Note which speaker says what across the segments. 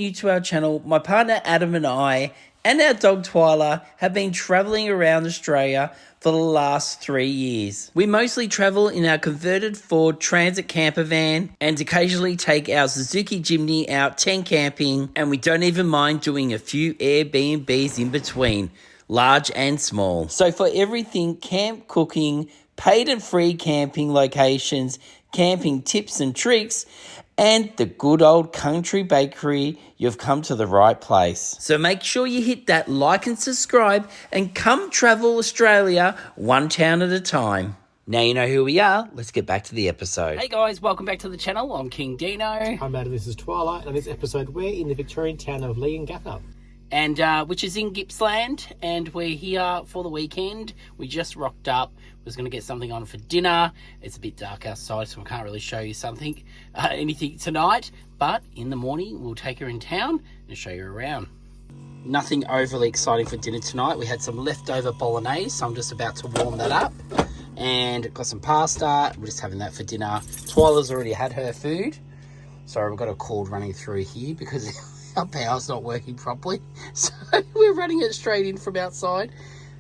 Speaker 1: new to our channel, my partner Adam and I and our dog Twyla have been travelling around Australia for the last 3 years. We mostly travel in our converted Ford Transit camper van and occasionally take our Suzuki Jimny out tent camping, and we don't even mind doing a few Airbnbs in between, large and small. So for everything camp cooking, paid and free camping locations, camping tips and tricks, and the good old country bakery, you've come to the right place. So make sure you hit that like and subscribe and come travel Australia one town at a time. Now you know who we are, let's get back to the episode. Hey guys, welcome back to the channel. I'm King Dino.
Speaker 2: I'm Adam, this is Twyla, and in this episode we're in the Victorian town of Leongatha.
Speaker 1: And which is in Gippsland, and we're here for the weekend. We just rocked up. Was going to get something on for dinner. It's a bit dark outside, so I can't really show you anything tonight, but in the morning we'll take her in town and show you around. Nothing overly exciting for dinner tonight. We had some leftover bolognese, so I'm just about to warm that up, and got some pasta. We're just having that for dinner. Twyla's already had her food. Sorry, we've got a cord running through here because our power's not working properly, so we're running it straight in from outside.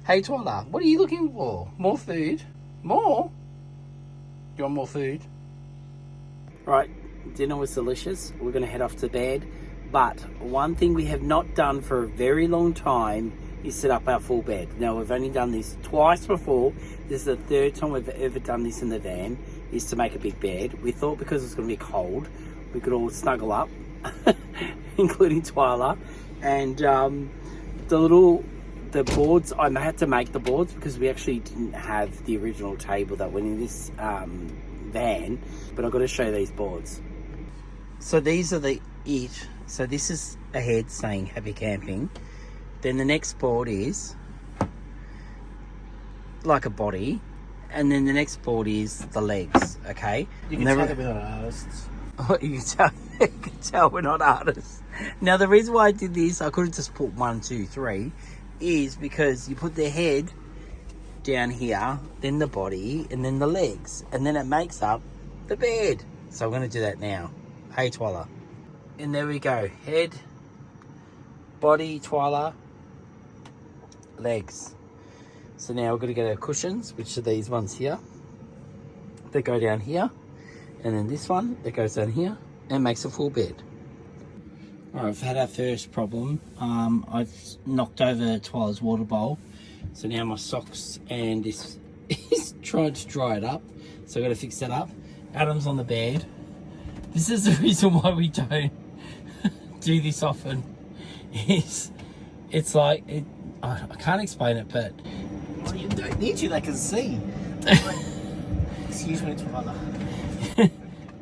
Speaker 1: Hey Twyla, what are you looking for? More food? More? You want more food? Right, dinner was delicious. We're going to head off to bed. But one thing we have not done for a very long time is set up our full bed. Now, we've only done this twice before. This is the third time we've ever done this in the van, is to make a big bed. We thought because it's going to be cold, we could all snuggle up, including Twyla. And the boards, I had to make the boards because we actually didn't have the original table that went in this van, but I've got to show you these boards. So these are so this is a head saying happy camping. Then the next board is like a body, and then the next board is the legs, okay?
Speaker 2: You can tell that we're not artists.
Speaker 1: Oh, you can tell we're not artists. Now the reason why I did this, I could have just put 1, 2, 3, is because you put the head down here, then the body, and then the legs, and then it makes up the bed. So I'm going to do that now. Hey Twyla. And there we go. Head, body, Twyla, legs. So now we're going to get our cushions, which are these ones here. They go down here, and then this one that goes down here and makes a full bed. Alright, we've had our first problem. I've knocked over Twyla's water bowl, so now my socks and this is trying to dry it up, so I've got to fix that up. Adam's on the bed. This is the reason why we don't do this often. It's like, I can't explain it, but
Speaker 2: Well, you don't need to, they can see. Excuse me, Twyla.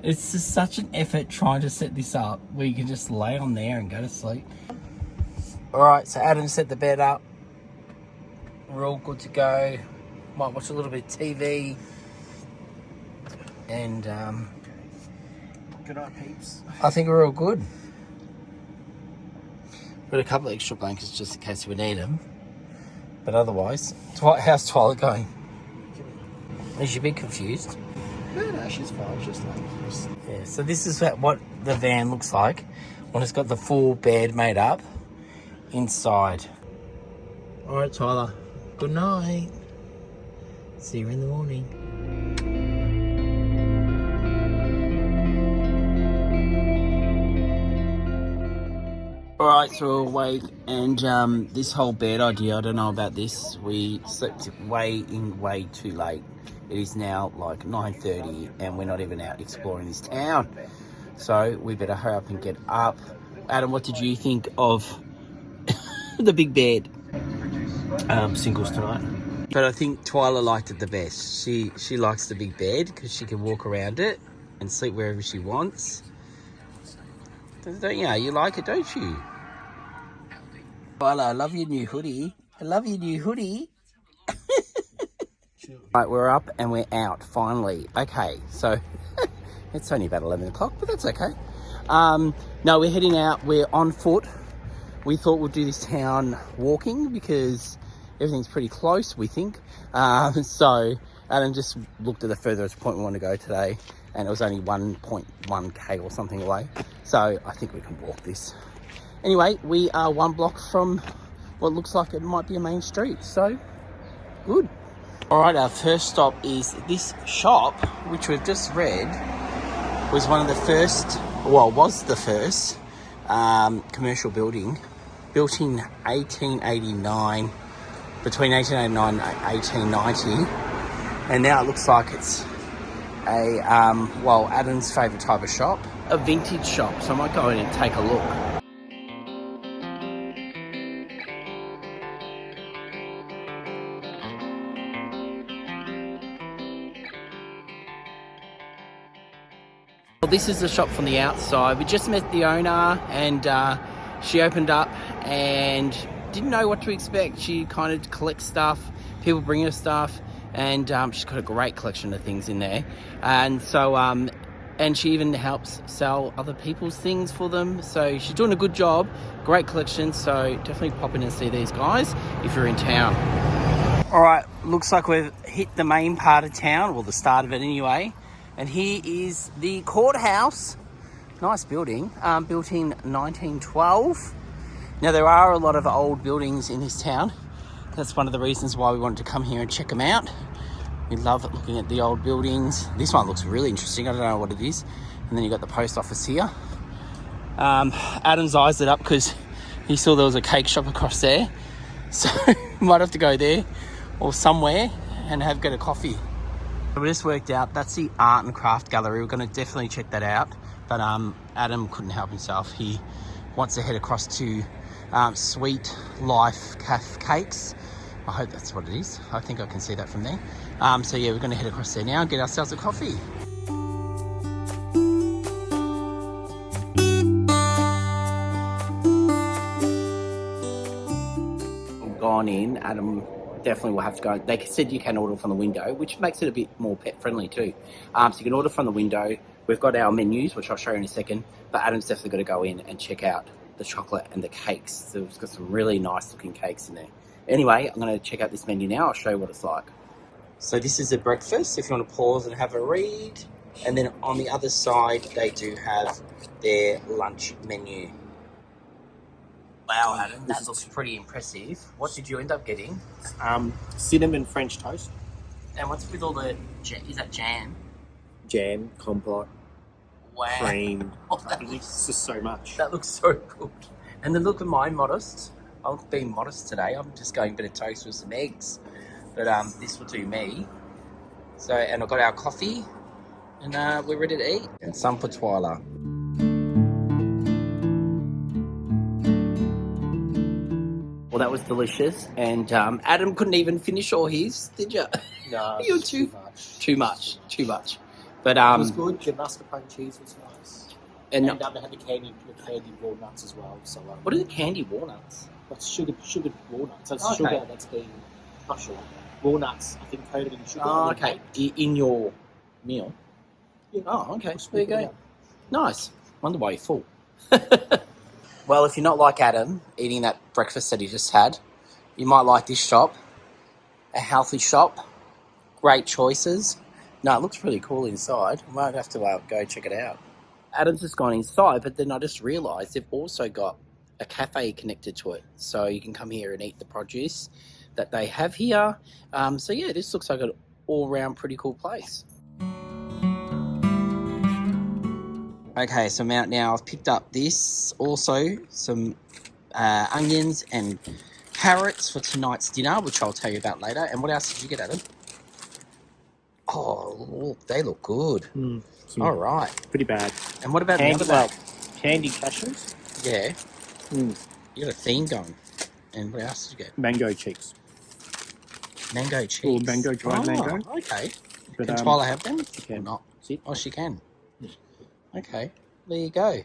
Speaker 1: it's just such an effort trying to set this up where you can just lay on there and go to sleep. Alright, so Adam set the bed up. We're all good to go. Might watch a little bit of TV. And
Speaker 2: Good night, peeps.
Speaker 1: I think we're all good. Got a couple of extra blankets just in case we need them. But otherwise, how's Twyla going? Is she a bit confused?
Speaker 2: No, she's fine. Just like
Speaker 1: Yeah, so this is what the van looks like when it's got the full bed made up inside. Alright Twyla, good night. See you in the morning. Alright, so we're awake, and this whole bed idea, I don't know about this. We slept way too late. It is now like 9:30 and we're not even out exploring this town. So we better hurry up and get up. Adam, what did you think of the big bed?
Speaker 2: singles tonight.
Speaker 1: But I think Twyla liked it the best. She likes the big bed because she can walk around it and sleep wherever she wants. Don't you? You like it, don't you? Twyla, I love your new hoodie. I love your new hoodie. Right, we're up and we're out, finally. Okay, so it's only about 11 o'clock, but that's okay. No, we're heading out. We're on foot. We thought we'd do this town walking because everything's pretty close, we think. So Adam just looked at the furthest point we want to go today, and it was only 1.1k or something away. So I think we can walk this. Anyway, we are 1 block from what looks like it might be a main street, so good. All right, our first stop is this shop, which we've just read was one of the first, well, was the first commercial building built in 1889, between 1889 and 1890. And now it looks like it's a, well, Adam's favourite type of shop. A vintage shop, so I might go in and take a look. Well, this is the shop from the outside. We just met the owner and she opened up and didn't know what to expect. She kind of collects stuff, people bring her stuff, and she's got a great collection of things in there. And so, and she even helps sell other people's things for them. So she's doing a good job, great collection. So definitely pop in and see these guys if you're in town. All right, looks like we've hit the main part of town, well, the start of it anyway. And here is the courthouse. Nice building, built in 1912. Now, there are a lot of old buildings in this town. That's one of the reasons why we wanted to come here and check them out. We love looking at the old buildings. This one looks really interesting. I don't know what it is. And then you've got the post office here. Adam's eyes lit up because he saw there was a cake shop across there. So we might have to go there or somewhere and get a coffee. We just worked out that's the art and craft gallery. We're going to definitely check that out. But Adam couldn't help himself. He wants to head across to Sweet Life Cakes. I hope that's what it is. I think I can see that from there. So yeah, we're going to head across there now and get ourselves a coffee. Gone in. Adam definitely will have to go. They said you can order from the window, which makes it a bit more pet friendly too. So you can order from the window. We've got our menus, which I'll show you in a second, but Adam's definitely got to go in and check out the chocolate and the cakes. So it's got some really nice looking cakes in there. Anyway, I'm going to check out this menu now. I'll show you what it's like. So this is a breakfast, if you want to pause and have a read. And then on the other side, they do have their lunch menu. Wow, Adam, that looks pretty impressive. What did you end up getting?
Speaker 2: Cinnamon French toast.
Speaker 1: And what's with all the, is that jam?
Speaker 2: Jam, compote,
Speaker 1: Wow.
Speaker 2: cream.
Speaker 1: Oh, that
Speaker 2: It's
Speaker 1: looks,
Speaker 2: just so much.
Speaker 1: that looks so good. And then look at mine, modest. I'm being modest today. I'm just going a bit of toast with some eggs. But this will do me. So, and I've got our coffee. And we're ready to eat. And some for Twyla. Well, that was delicious. And Adam couldn't even finish all his, did you?
Speaker 2: No,
Speaker 1: You're
Speaker 2: it's
Speaker 1: too
Speaker 2: much.
Speaker 1: Too much. But
Speaker 2: It was good. The mascarpone cheese was nice.
Speaker 1: and
Speaker 2: And they had the candy walnuts as well. So
Speaker 1: what are the candy walnuts?
Speaker 2: that's sugared walnuts. That's
Speaker 1: Okay.
Speaker 2: sugar that's been not sugar. Walnuts, I think, coated in sugar.
Speaker 1: Oh,
Speaker 2: and then
Speaker 1: okay. In your meal.
Speaker 2: baked. Yeah.
Speaker 1: Oh, okay.
Speaker 2: Just
Speaker 1: There you
Speaker 2: sprinkle it
Speaker 1: go.
Speaker 2: out.
Speaker 1: Nice. Wonder why you're full. Well, if you're not like Adam, eating that breakfast that he just had, you might like this shop. A healthy shop. Great choices. No, it looks really cool inside. I might have to go check it out. Adam's just gone inside, but then I just realised they've also got a cafe connected to it. So you can come here and eat the produce that they have here. So yeah, this looks like an all-round pretty cool place. Okay, so I'm out now. I've picked up this, also some onions and carrots for tonight's dinner, which I'll tell you about later. And what else did you get, Adam? Oh, look, they look good. All right.
Speaker 2: Pretty bad.
Speaker 1: And what about the
Speaker 2: Candy,
Speaker 1: other bag?
Speaker 2: candy cashews.
Speaker 1: Yeah,
Speaker 2: Mm.
Speaker 1: you got a theme going. And what else did you get?
Speaker 2: Mango cheeks.
Speaker 1: Mango cheese.
Speaker 2: Or mango, dried mango.
Speaker 1: Okay.
Speaker 2: But,
Speaker 1: Can Twyla have them?
Speaker 2: can.
Speaker 1: Or not?
Speaker 2: See?
Speaker 1: Oh, she can.
Speaker 2: Yeah.
Speaker 1: Okay, there you go.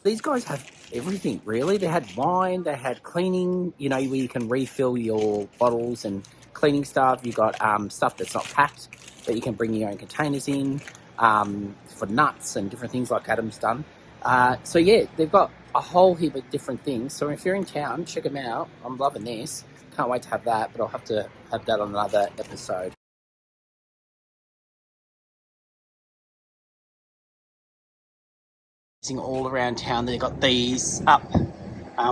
Speaker 1: These guys have everything, really. They had wine, they had cleaning, you know, where you can refill your bottles and cleaning stuff. You got stuff that's not packed, that you can bring your own containers in, for nuts and different things like Adam's done. So yeah, they've got a whole heap of different things. So if you're in town, check them out. I'm loving this. Can't wait to have that, but I'll have to have that on another episode. All around town, they've got these up.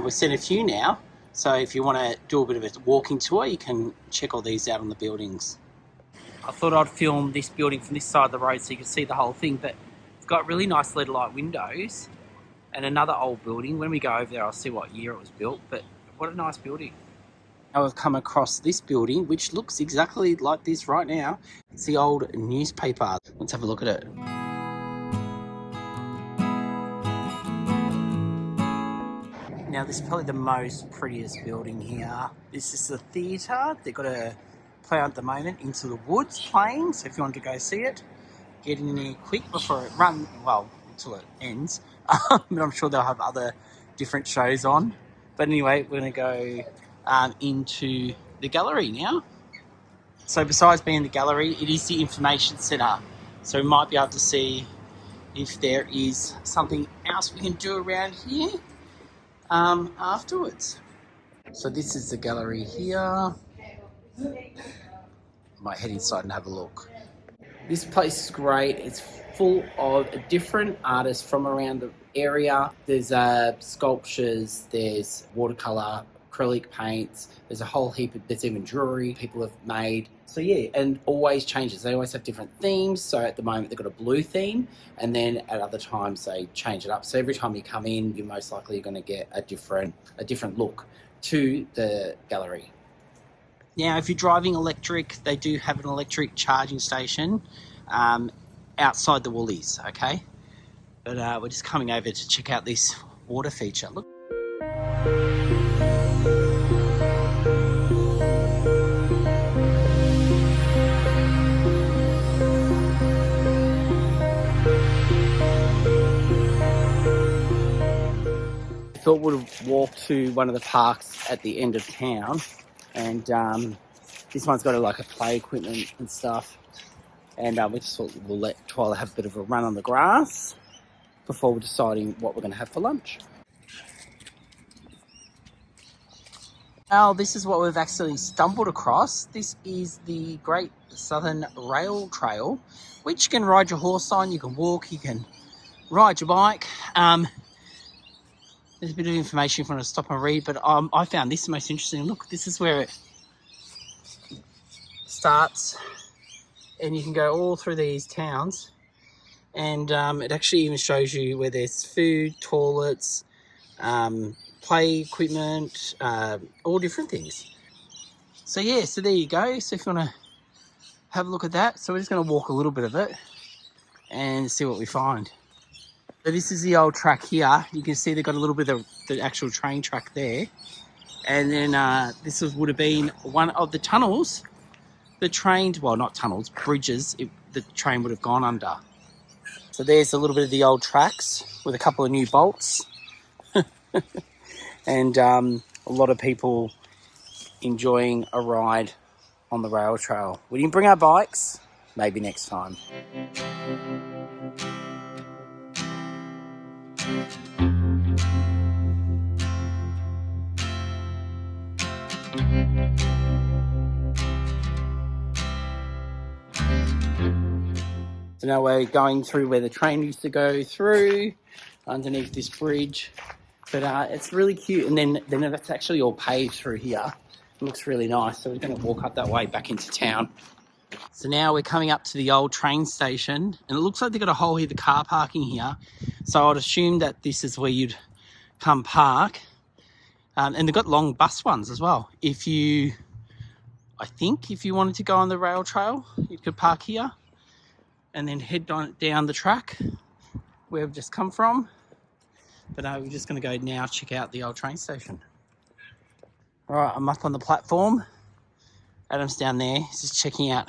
Speaker 1: We've seen a few now, so if you want to do a bit of a walking tour, you can check all these out on the buildings. I thought I'd film this building from this side of the road so you can see the whole thing, but it's got really nice LED light windows and another old building. When we go over there, I'll see what year it was built, but what a nice building. Now we've come across this building, which looks exactly like this right now. It's the old newspaper. Let's have a look at it. Now this is probably the most prettiest building here. This is the theatre. They've got a play at the moment, Into the Woods playing, so if you want to go see it, get in there quick before it runs, well, until it ends. But I'm sure they'll have other different shows on. But anyway, we're going to go into the gallery now. So besides being the gallery, it is the information centre. So we might be able to see if there is something else we can do around here afterwards. So this is the gallery here. Might head inside and have a look. This place is great. It's full of different artists from around the area. There's sculptures, there's watercolour, acrylic paints, there's a whole heap of, there's even jewellery people have made. So yeah, and always changes. They always have different themes. So at the moment they've got a blue theme, and then at other times they change it up. So every time you come in, you're most likely going to get a different look to the gallery. Now, if you're driving electric, they do have an electric charging station outside the Woolies, okay? But we're just coming over to check out this water feature. Look. I thought we'd walk to one of the parks at the end of town, and this one's got like a play equipment and stuff, and we just thought we'll let Twyla have a bit of a run on the grass before we're deciding what we're going to have for lunch. Now this is what we've actually stumbled across. This is the Great Southern Rail Trail, which you can ride your horse on, you can walk, you can ride your bike. There's a bit of information if you want to stop and read, but I found this the most interesting. Look, this is where it starts, and you can go all through these towns, and it actually even shows you where there's food, toilets, play equipment, all different things. So yeah, so there you go. So if you want to have a look at that, so we're just going to walk a little bit of it and see what we find. So this is the old track here. You can see they've got a little bit of the actual train track there. And then this would have been one of the tunnels, the train, well, not tunnels, bridges, the train would have gone under. So there's a little bit of the old tracks with a couple of new bolts. And a lot of people enjoying a ride on the rail trail. We didn't bring our bikes, maybe next time. So now we're going through where the train used to go through, underneath this bridge. But it's really cute, and then that's actually all paved through here. It looks really nice, so we're going to walk up that way back into town. So now we're coming up to the old train station, and it looks like they've got a whole heap of car parking here. So I'd assume that this is where you'd come park. And they've got long bus ones as well. I think if you wanted to go on the rail trail, you could park here and then head down the track where we've just come from. But we're just going to go now check out the old train station. All right, I'm up on the platform. Adam's down there. He's just checking out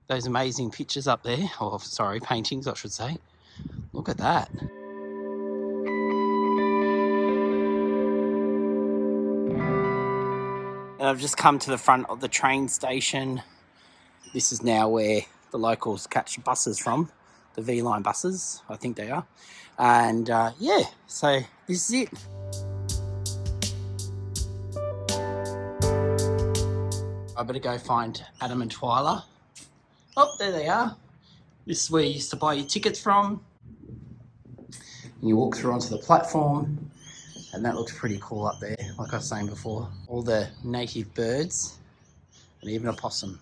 Speaker 1: those amazing pictures up there. Or, sorry, paintings, I should say. Look at that. And I've just come to the front of the train station. This is now where the locals catch buses from. The V-Line buses, I think they are. And yeah, so this is it. I better go find Adam and Twyla. Oh, there they are. This is where you used to buy your tickets from. And you walk through onto the platform, and that looks pretty cool up there, like I was saying before. All the native birds, and even a possum.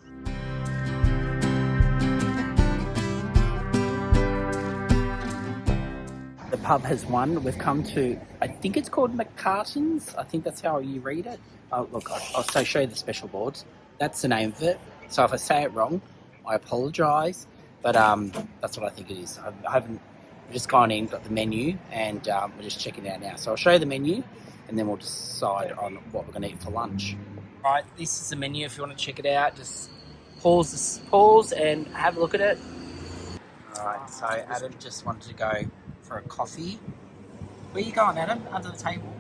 Speaker 1: The pub has won. We've come to, I think it's called McCartan's. I think that's how you read it. Oh, look, I'll show you the special boards. That's the name of it. So if I say it wrong, I apologise. But that's what I think it is. I haven't just gone in, got the menu, and we're just checking it out now. So I'll show you the menu, and then we'll decide on what we're going to eat for lunch. Right, this is the menu. If you want to check it out, just pause and have a look at it. All right, so Adam just wanted to go for a coffee. Where you going, Adam? Under the table.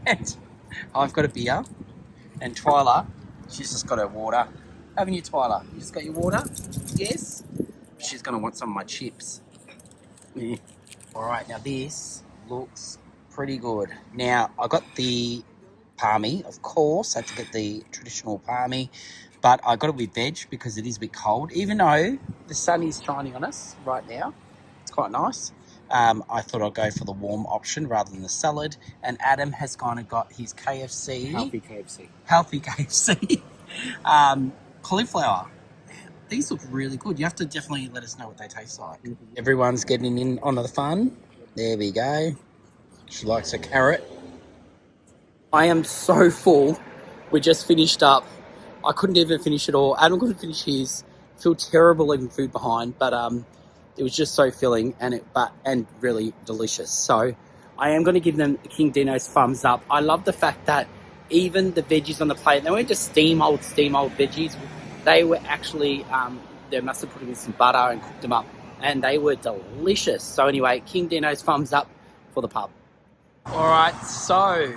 Speaker 1: And I've got a beer, and Twyla, she's just got her water. Haven't you, Twyla? You just got your water? Yes? She's going to want some of my chips. Yeah. All right, now this looks pretty good. Now, I got the palmy, of course. I had to get the traditional palmy, but I got it with veg because it is a bit cold. Even though the sun is shining on us right now, it's quite nice. I thought I'd go for the warm option rather than the salad. And Adam has gone and got his KFC.
Speaker 2: Healthy KFC.
Speaker 1: Healthy KFC. Cauliflower. These look really good. You have to definitely let us know what they taste like. Mm-hmm. Everyone's getting in on the fun. There we go. She likes a carrot. I am so full. We just finished up. I couldn't even finish it all. Adam couldn't finish his. Feel terrible leaving food behind, but it was just so filling and really delicious. So I am going to give them King Dino's thumbs up. I love the fact that even the veggies on the plate, they weren't just steam-old veggies. They were actually, they must have put them in some butter and cooked them up, and they were delicious. So anyway, King Dino's thumbs up for the pub. All right, so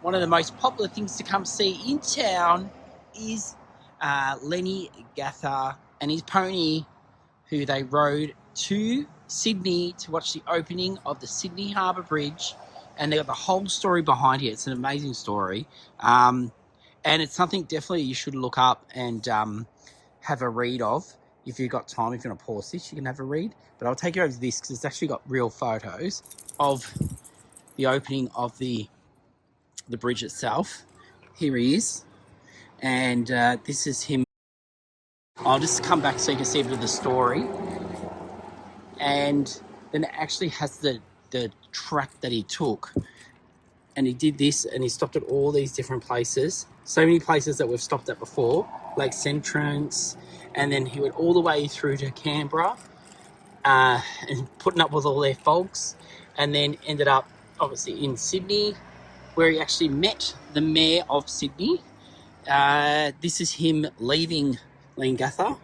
Speaker 1: one of the most popular things to come see in town is Lenny Gatha and his pony, who they rode to Sydney to watch the opening of the Sydney Harbour Bridge, and they got the whole story behind it. It's an amazing story, and it's something definitely you should look up and have a read of if you've got time. If you want to pause this, you can have a read, but I'll take you over to this because it's actually got real photos of the opening of the bridge itself. Here he is, and this is him. I'll just come back so you can see a bit of the story. And then it actually has the track that he took. And he did this, and he stopped at all these different places. So many places that we've stopped at before, like Centrance. And then he went all the way through to Canberra, and putting up with all their folks. And then ended up, obviously, in Sydney, where he actually met the Mayor of Sydney. This is him leaving Leongatha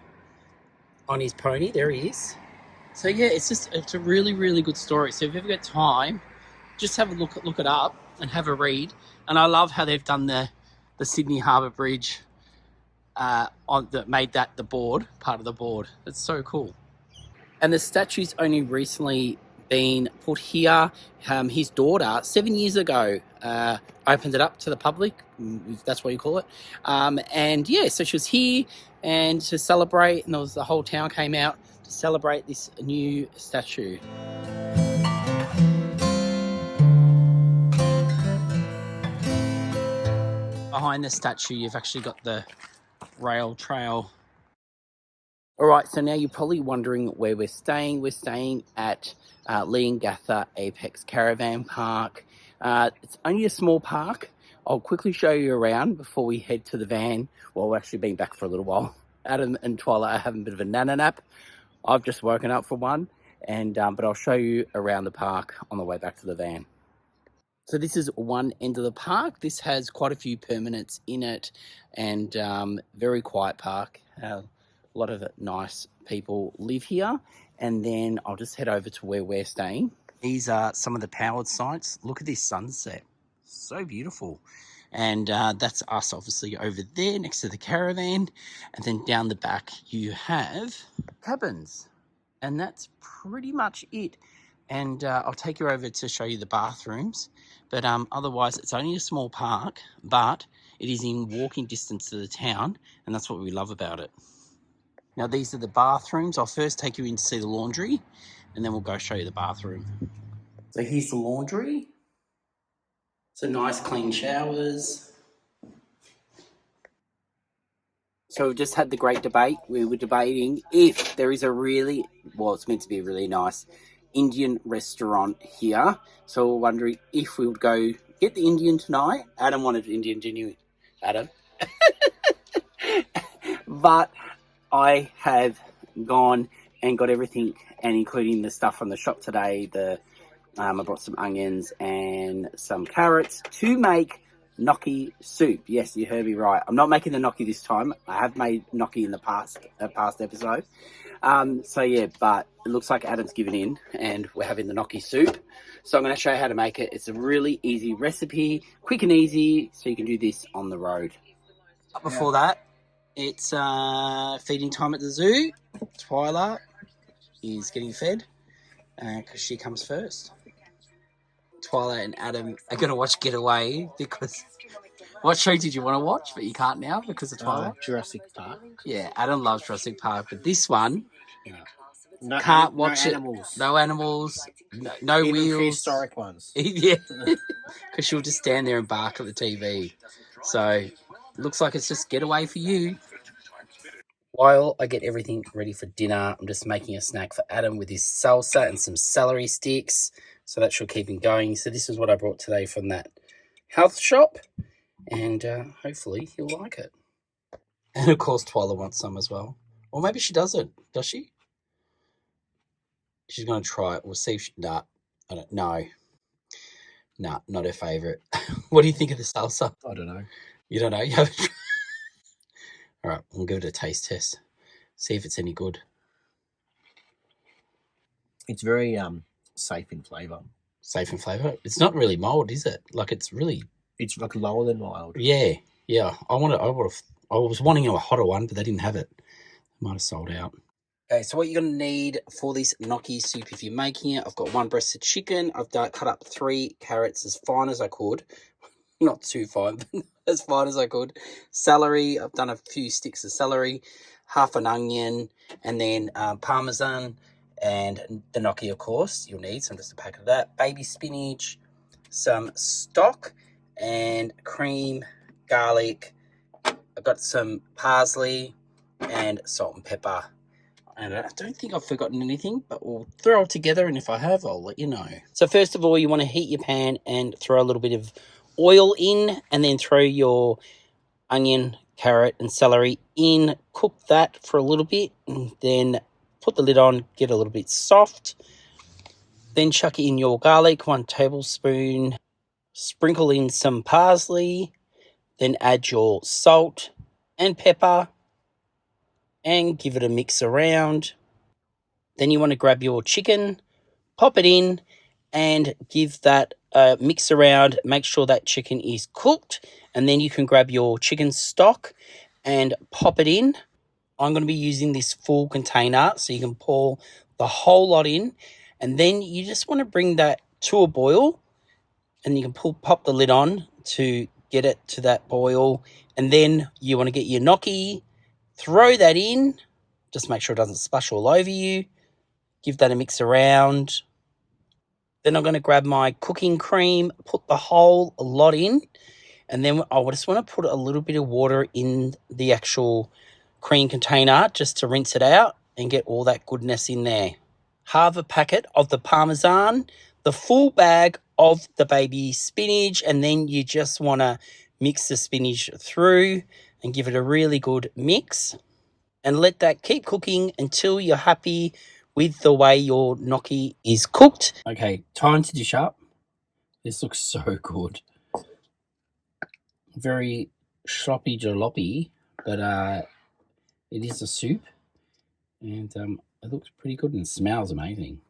Speaker 1: on his pony. There he is. So yeah, it's a really, really good story. So if you've ever got time, just have a look it up and have a read. And I love how they've done the Sydney Harbour Bridge made that part of the board. It's so cool. And the statue's only recently been put here. His daughter, 7 years ago, opened it up to the public, if that's what you call it. And yeah, so she was here and to celebrate, and the whole town came out to celebrate this new statue. Behind the statue, you've actually got the rail trail. All right, so now you're probably wondering where we're staying. We're staying at Leongatha Apex Caravan Park. It's only a small park. I'll quickly show you around before we head to the van. Well, we've actually been back for a little while. Adam and Twyla are having a bit of a nana nap. I've just woken up for one, and but I'll show you around the park on the way back to the van. So this is one end of the park. This has quite a few permanents in it, and very quiet park. A lot of nice people live here. And then I'll just head over to where we're staying. These are some of the powered sites. Look at this sunset. So beautiful. And that's us obviously over there next to the caravan. And then down the back you have cabins. And that's pretty much it. And I'll take you over to show you the bathrooms. But otherwise it's only a small park, but it is in walking distance to the town. And that's what we love about it. Now these are the bathrooms. I'll first take you in to see the laundry, and then we'll go show you the bathroom. So here's the laundry. So nice clean showers. So we've just had the great debate. We were debating if there is a really, well, it's meant to be a really nice Indian restaurant here. So we're wondering if we would go get the Indian tonight. Adam wanted Indian, didn't you, Adam? But I have gone and got everything, and including the stuff from the shop today. I brought some onions and some carrots to make gnocchi soup. Yes, you heard me right. I'm not making the gnocchi this time. I have made gnocchi in the past episode. So yeah, but it looks like Adam's given in, and we're having the gnocchi soup. So I'm going to show you how to make it. It's a really easy recipe, quick and easy, so you can do this on the road. Before that, it's feeding time at the zoo. Twyla is getting fed because she comes first. Twyla and Adam are going to watch Getaway because... What show did you want to watch, but you can't now because of Twyla?
Speaker 2: Jurassic Park.
Speaker 1: Yeah, Adam loves Jurassic Park, but this one...
Speaker 2: No,
Speaker 1: can't watch it.
Speaker 2: Animals.
Speaker 1: No animals. No
Speaker 2: Even
Speaker 1: wheels.
Speaker 2: prehistoric ones.
Speaker 1: Yeah, because she'll just stand there and bark at the TV. So, looks like it's just Getaway for you. While I get everything ready for dinner, I'm just making a snack for Adam with his salsa and some celery sticks. So that should keep him going. So this is what I brought today from that health shop. And hopefully he'll like it. And of course Twyla wants some as well. Or maybe she doesn't. Does she? She's going to try it. We'll see if she... Nah, I don't know. Nah, not her favourite. What do you think of the salsa?
Speaker 2: I don't know.
Speaker 1: You don't know? You haven't tried? All right, we'll give it a taste test. See if it's any good.
Speaker 2: It's very safe in flavour.
Speaker 1: Safe in flavour? It's not really mild, is it? Like, it's really...
Speaker 2: It's like lower than mild.
Speaker 1: Yeah. I was wanting a hotter one, but they didn't have it. Might have sold out. Okay, so what you're going to need for this gnocchi soup if you're making it, I've got one breasted chicken. I've cut up 3 carrots as fine as I could. Not too fine, but as fine as I could. Celery, I've done a few sticks of celery, half an onion, and then parmesan, and the gnocchi, of course, you'll need. So just a packet of that. Baby spinach, some stock, and cream, garlic. I've got some parsley, and salt and pepper. And I don't think I've forgotten anything, but we'll throw it together, and if I have, I'll let you know. So first of all, you want to heat your pan and throw a little bit of oil in, and then throw your onion, carrot, and celery in. Cook that for a little bit, and then put the lid on, get a little bit soft. Then chuck in your garlic, 1 tablespoon. Sprinkle in some parsley. Then add your salt and pepper, and give it a mix around. Then you want to grab your chicken, pop it in, and give that a mix around. Make sure that chicken is cooked, and then you can grab your chicken stock and pop it in. I'm going to be using this full container, so you can pour the whole lot in, and then you just want to bring that to a boil, and you can pop the lid on to get it to that boil, and then you want to get your gnocchi, throw that in, just make sure it doesn't splash all over you. Give that a mix around. Then I'm going to grab my cooking cream, put the whole lot in, and then I just want to put a little bit of water in the actual cream container just to rinse it out and get all that goodness in there. Half a packet of the parmesan, the full bag of the baby spinach, and then you just want to mix the spinach through and give it a really good mix, and let that keep cooking until you're happy with the way your gnocchi is cooked. Okay, time to dish up. This looks so good. Very sloppy jalopy, but it is a soup, and it looks pretty good and smells amazing.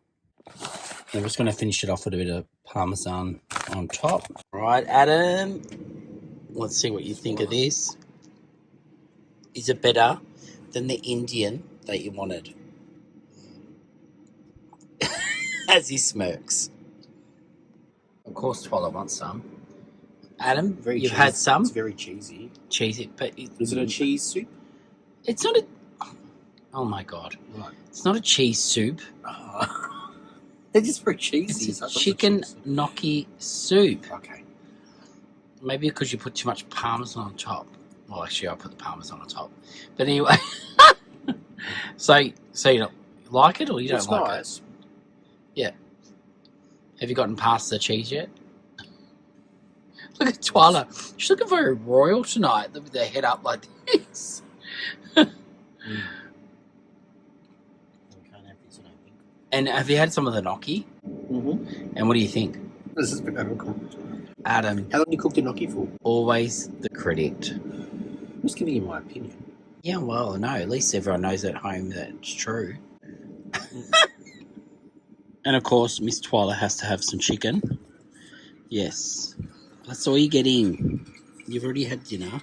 Speaker 1: I'm just going to finish it off with a bit of parmesan on top. All right, Adam, let's see what you think of this. Is it better than the Indian that you wanted? As he smirks. Of course, Twyla wants some. Adam, you've had some?
Speaker 2: It's very cheesy.
Speaker 1: Cheesy, but...
Speaker 2: Is it a cheese soup?
Speaker 1: It's not a... Oh, my God.
Speaker 2: Right.
Speaker 1: It's not a cheese soup.
Speaker 2: They're just very cheesy.
Speaker 1: It's chicken gnocchi soup.
Speaker 2: Okay.
Speaker 1: Maybe because you put too much parmesan on top. Well, actually, I put the parmesan on top. But anyway, so you don't like it or you don't like
Speaker 2: nice.
Speaker 1: it? Yeah. Have you gotten past the cheese yet? Look at Twyla. She's looking very royal tonight with her head up like this. And have you had some of the gnocchi?
Speaker 2: Mm-hmm.
Speaker 1: And what do you think?
Speaker 2: This has been overcooked.
Speaker 1: Adam.
Speaker 2: How long you cooked the gnocchi for?
Speaker 1: Always the critic.
Speaker 2: I'm just giving you my opinion.
Speaker 1: Yeah, well, no, at least everyone knows at home that it's true. And of course, Miss Twyla has to have some chicken. Yes. That's all you get in. You've already had dinner.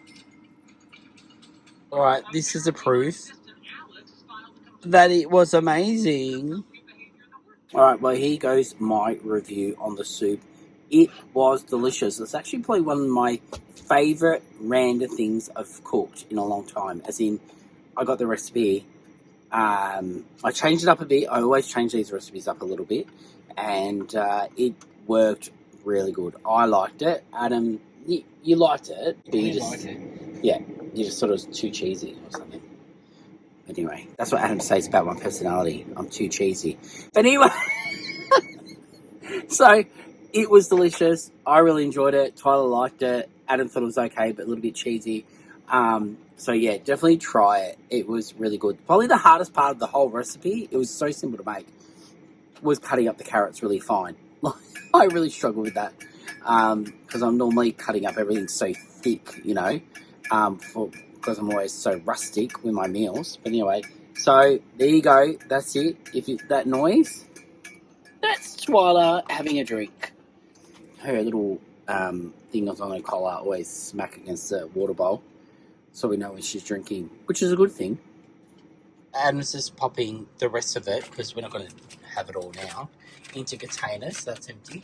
Speaker 1: Alright, this is a proof that it was amazing. Alright, well, here goes my review on the soup. It was delicious. It's actually probably one of my favourite random things I've cooked in a long time. As in, I got the recipe. I changed it up a bit. I always change these recipes up a little bit. And it worked really good. I liked it. Adam, you liked it. But you just, yeah, you just thought it was too cheesy or something. Anyway, that's what Adam says about my personality. I'm too cheesy. But anyway, so it was delicious. I really enjoyed it. Twyla liked it. Adam thought it was okay, but a little bit cheesy. So yeah, definitely try it. It was really good. Probably the hardest part of the whole recipe, it was so simple to make, was cutting up the carrots really fine. I really struggle with that because I'm normally cutting up everything so thick, you know, because I'm always so rustic with my meals. But anyway, so there you go. That's it. That noise, that's Twyla having a drink. Her little thing that's on her collar always smack against the water bowl, so we know when she's drinking, which is a good thing. Adam's just popping the rest of it, because we're not going to have it all now, into containers. That's empty.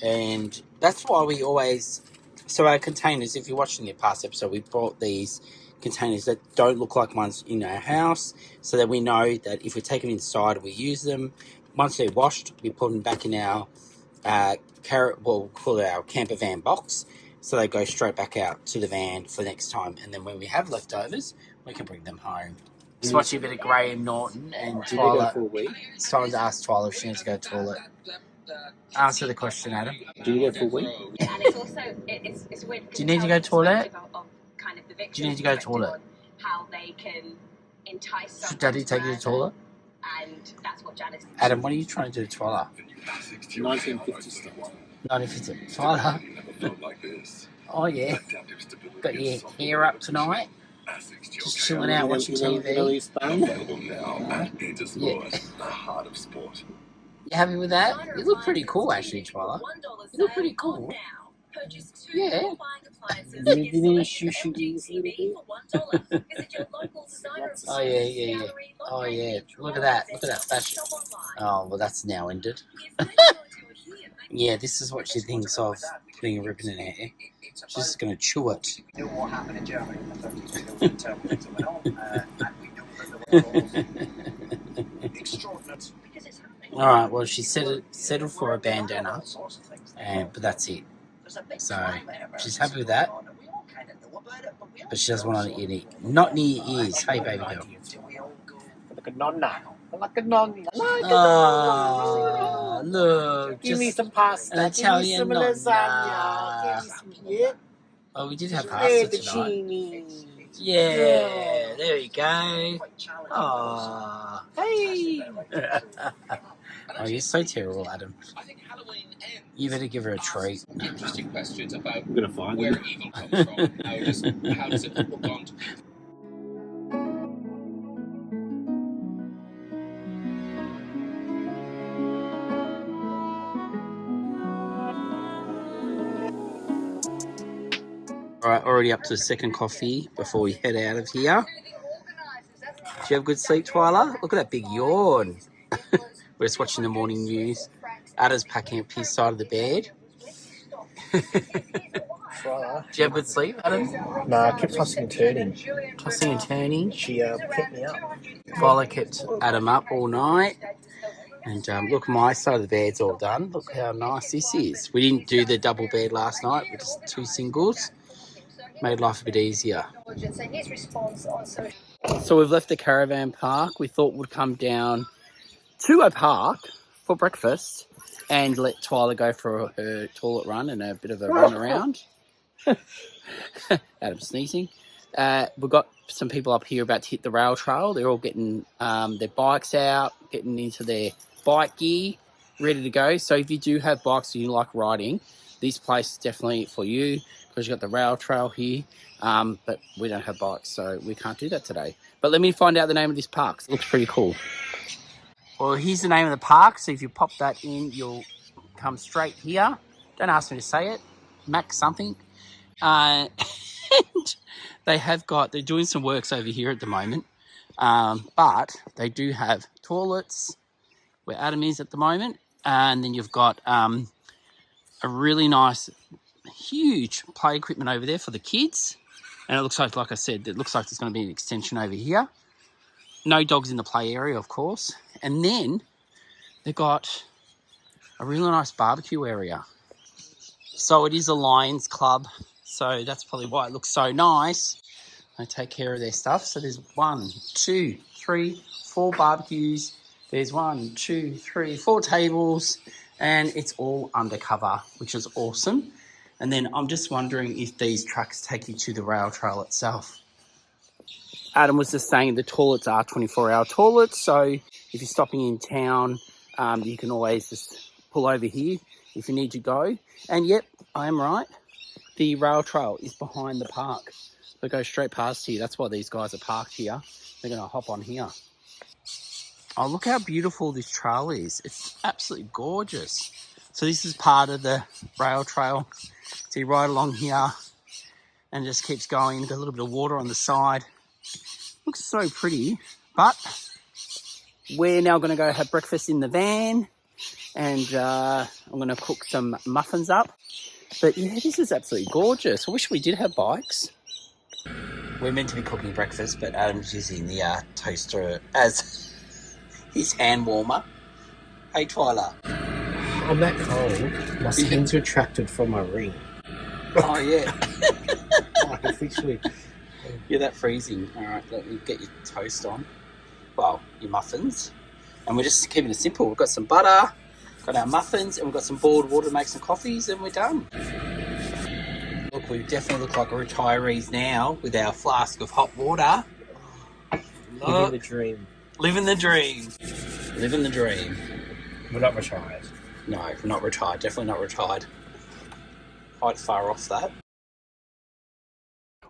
Speaker 1: And that's why we always... So our containers, if you're watching the past episode, we brought these containers that don't look like ones in our house, so that we know that if we take them inside and we use them, once they're washed, we put them back in our we'll call it our camper van box, so they go straight back out to the van for next time. And then when we have leftovers, we can bring them home. Just watching a bit of Graham Norton and Twyla. It's time to ask Twyla if she needs to go to the toilet. Answer the question, Adam.
Speaker 2: Do you go for a week?
Speaker 3: And it's also, it's weird.
Speaker 1: Do you need to go to the toilet?
Speaker 3: Kind of the
Speaker 1: Do you need to go to the toilet?
Speaker 3: How they can entice.
Speaker 1: Should Daddy take you to the toilet?
Speaker 3: And that's what Janice.
Speaker 1: Adam, what are you trying to do to Twyla?
Speaker 2: 1950 stuff.
Speaker 1: 1950. Twyla. Oh yeah. Got your hair up tonight? Just chilling out watching TV. Yeah. You happy with that? You look pretty cool, actually, Twyla. You look pretty cool. Yeah.
Speaker 2: You need to shoot these little bit?
Speaker 1: Oh yeah. Oh yeah. Look at that. Look at that fashion. Oh well, that's now ended. Yeah, this is what she thinks of putting a ribbon in her hair. She's just going to chew it.
Speaker 4: What happened in Germany in the 32 interpreters went on, and we know that the world extraordinary.
Speaker 1: All right. Well, she settled for a bandana, but that's it. So she's happy with that. But she doesn't want it in not near your ears. Hey, baby girl.
Speaker 2: Like a nonna. Like a nonna.
Speaker 1: Oh, look.
Speaker 2: Give me some pasta.
Speaker 1: An Italian
Speaker 2: Give me some
Speaker 1: nonna.
Speaker 2: lasagna. Give me some, yeah.
Speaker 1: Oh, we did have pasta tonight.
Speaker 2: Fettuccine.
Speaker 1: Yeah, there we go. Oh, hey. Oh, you're so terrible, Adam. You better give her a treat.
Speaker 5: Interesting questions about
Speaker 2: I'm going to find
Speaker 5: where
Speaker 2: them.
Speaker 5: evil comes from. How does it look on to people?
Speaker 1: All right, already up to the second coffee before we head out of here. Did you have good sleep, Twyla? Look at that big yawn. We're just watching the morning news. Ada's packing up his side of the bed. Did you have good sleep, Adam?
Speaker 2: No, I kept tossing and turning.
Speaker 1: Tossing and turning.
Speaker 2: She picked me up.
Speaker 1: Twyla kept Adam up all night. And look, my side of the bed's all done. Look how nice this is. We didn't do the double bed last night. We're just 2 singles. Made life a bit easier. So we've left the caravan park. We thought we'd come down to a park for breakfast and let Twyla go for her toilet run and a bit of a run around. Adam sneezing. We've got some people up here about to hit the rail trail. They're all getting their bikes out, getting into their bike gear, ready to go. So if you do have bikes and you like riding, this place is definitely for you because you've got the rail trail here. But we don't have bikes, so we can't do that today. But let me find out the name of this park. It looks pretty cool. Well, here's the name of the park. So if you pop that in, you'll come straight here. Don't ask me to say it. Max something. And they're doing some works over here at the moment. But they do have toilets where Adam is at the moment. And then you've got a really nice, huge play equipment over there for the kids. And it looks like I said, it looks like there's going to be an extension over here. No dogs in the play area, of course. And then they've got a really nice barbecue area. So it is a Lions Club. So that's probably why it looks so nice. They take care of their stuff. So there's 1, 2, 3, 4 barbecues. There's 1, 2, 3, 4 tables. And it's all undercover, which is awesome. And then I'm just wondering if these trucks take you to the rail trail itself. Adam was just saying the toilets are 24-hour toilets. So if you're stopping in town, you can always just pull over here if you need to go. And yep, I am right. The rail trail is behind the park. So go straight past here. That's why these guys are parked here. They're going to hop on here. Oh, look how beautiful this trail is. It's absolutely gorgeous. So this is part of the rail trail. So you ride along here and it just keeps going. Got a little bit of water on the side. Looks so pretty. But we're now going to go have breakfast in the van. And I'm going to cook some muffins up. But yeah, this is absolutely gorgeous. I wish we did have bikes. We're meant to be cooking breakfast, but Adam's using the toaster as his hand warmer. Hey, Twyla.
Speaker 2: I'm that cold. My skin's retracted from my ring.
Speaker 1: Oh, yeah.
Speaker 2: Like officially.
Speaker 1: You're that freezing. All right, let me get your toast on. Well, your muffins. And we're just keeping it simple. We've got some butter, got our muffins, and we've got some boiled water to make some coffees, and we're done. Look, we definitely look like retirees now with our flask of hot water.
Speaker 2: Living the dream.
Speaker 1: Living the dream. Living the dream.
Speaker 2: We're not retired.
Speaker 1: No, we're not retired. Definitely not retired. Quite far off that.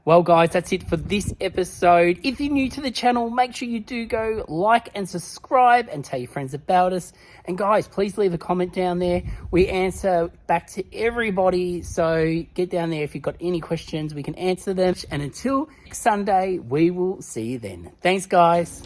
Speaker 1: Well, guys, that's it for this episode. If you're new to the channel, make sure you do go like and subscribe and tell your friends about us. And guys, please leave a comment down there. We answer back to everybody. So get down there if you've got any questions. We can answer them. And until next Sunday, we will see you then. Thanks, guys.